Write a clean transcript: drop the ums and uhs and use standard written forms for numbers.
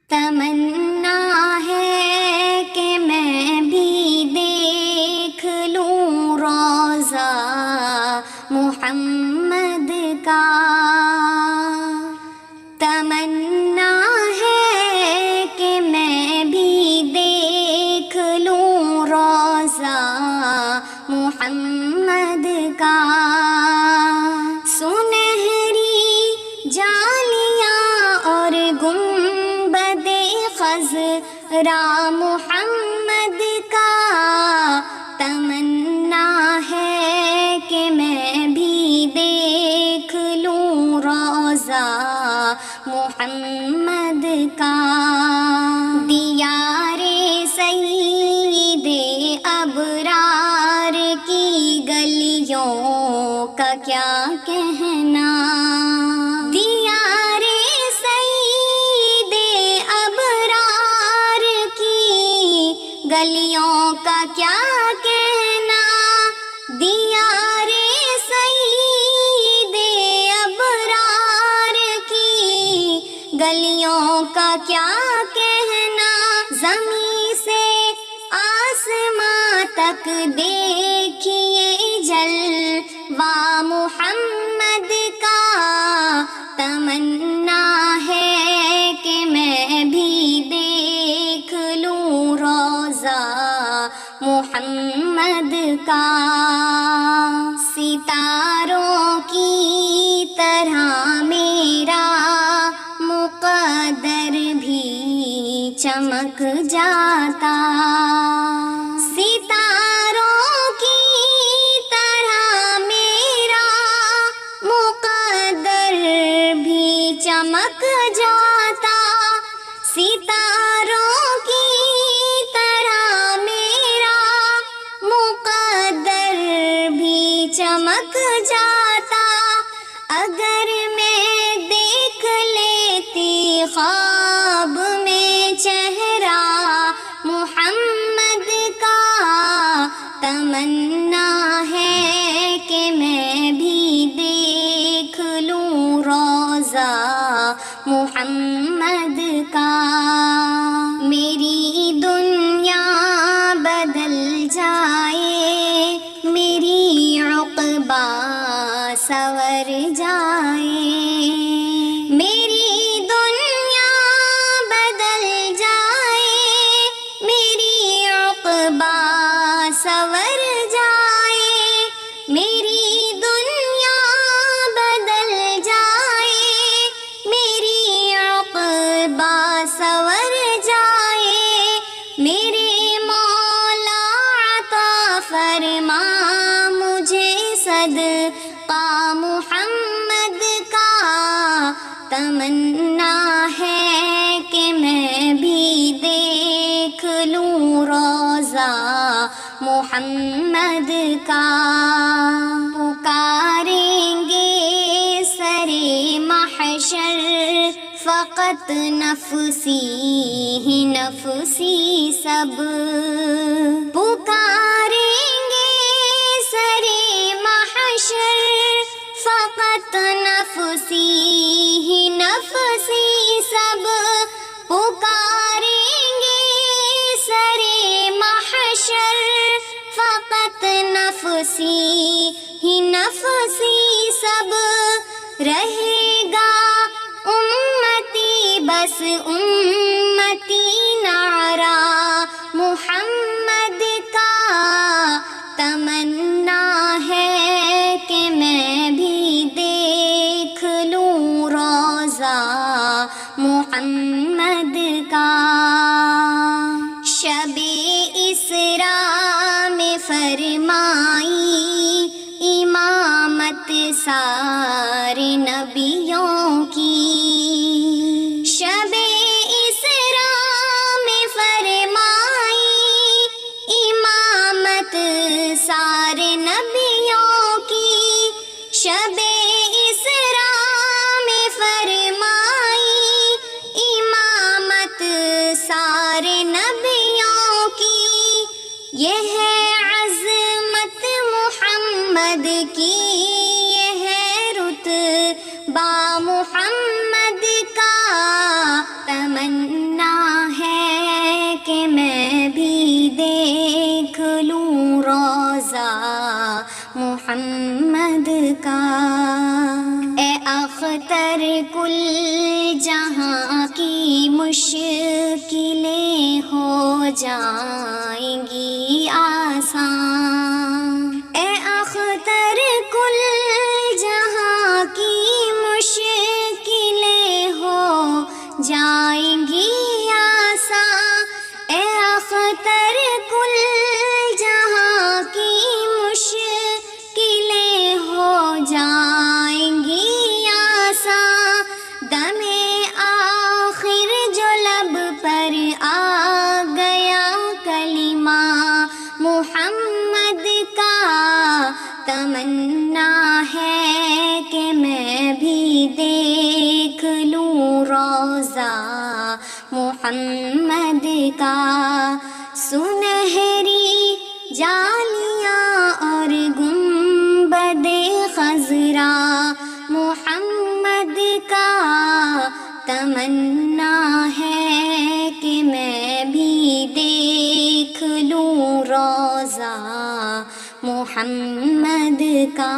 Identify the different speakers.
Speaker 1: تمنا ہے کہ میں بھی دیکھ لوں روضہ محمد کا، تمنا ہے کہ میں بھی دیکھ لوں روضہ محمد کا، سنہری جالیاں اور گنبد خضرا محمد کا، تمنا ہے کہ میں بھی دیکھ لوں روضہ محمد کا، دیار سید ابرار کی گلیوں کا کیا کہنا، دیار سید ابرار کی گلیوں کا کیا کہنا، دیار سید ابرار کی گلیوں کا کیا کہنا، زمین سے آسماں تک دیکھیے جلوہ محمد کا، تمنا ہے کہ میں بھی دیکھ لوں روضہ محمد کا، ستاروں کی طرح میرا مقدر بھی چمک جاتا، ستاروں کی طرح میرا مقدر بھی چمک جاتا، ستاروں کی طرح میرا مقدر بھی چمک جاتا، اگر میں دیکھ لیتی خواب میں چہرہ محمد کا، تمنا ہے کہ میں بھی دیکھ لوں روضہ محمد کا، میری دنیا بدل جائے، میری عقبہ سور جائے، میری دنیا بدل جائے، میری عقبہ سور جائے، میری دنیا بدل جائے، میری عقبہ سور جائے، میرے مولا عطا فرما مجھے صدقہ محمد کا، تمنا ہے کہ میں بھی دیکھ لوں روضہ محمد کا، پکاریں گے سرے محشر فقط نفسی ہی نفسی سب، پکاریں گے سرے محشر فقط نفسی ہی نفسی سب، پکاریں گے سرے محشر فقط نفسی ہی نفسی سب، رہے گا امتی بس امتی نعرہ محمد کا، تمنا ہے کہ میں بھی دیکھ لوں روضہ محمد کا، شب اسراء میں فرمائی امامت سارے نبیوں کی، شب اسراء میں فرمائی امامت سارے نبیوں کی، شب اسراء میں فرمائی امامت سارے نبیوں کی، یہ ہے عظمت محمد کی، یہ ہے رتبہ محمد کا، تمنا اختر کل جہاں کی مشکلیں ہو جائیں گی آسان، اے اختر کل جہاں کی مشکلیں ہو جائیں گی آسان، اے اختر کل جہاں کی مشکلیں ہو جائیں گی آسان، دم آخر جو لب پر آ گیا کلمہ محمد کا، تمنا ہے کہ میں بھی دیکھ لوں روضہ محمد کا، سنہری جالیاں اور گنبد خضرا محمد کا، تمنا ہے کہ میں بھی دیکھ لوں روضہ محمد کا۔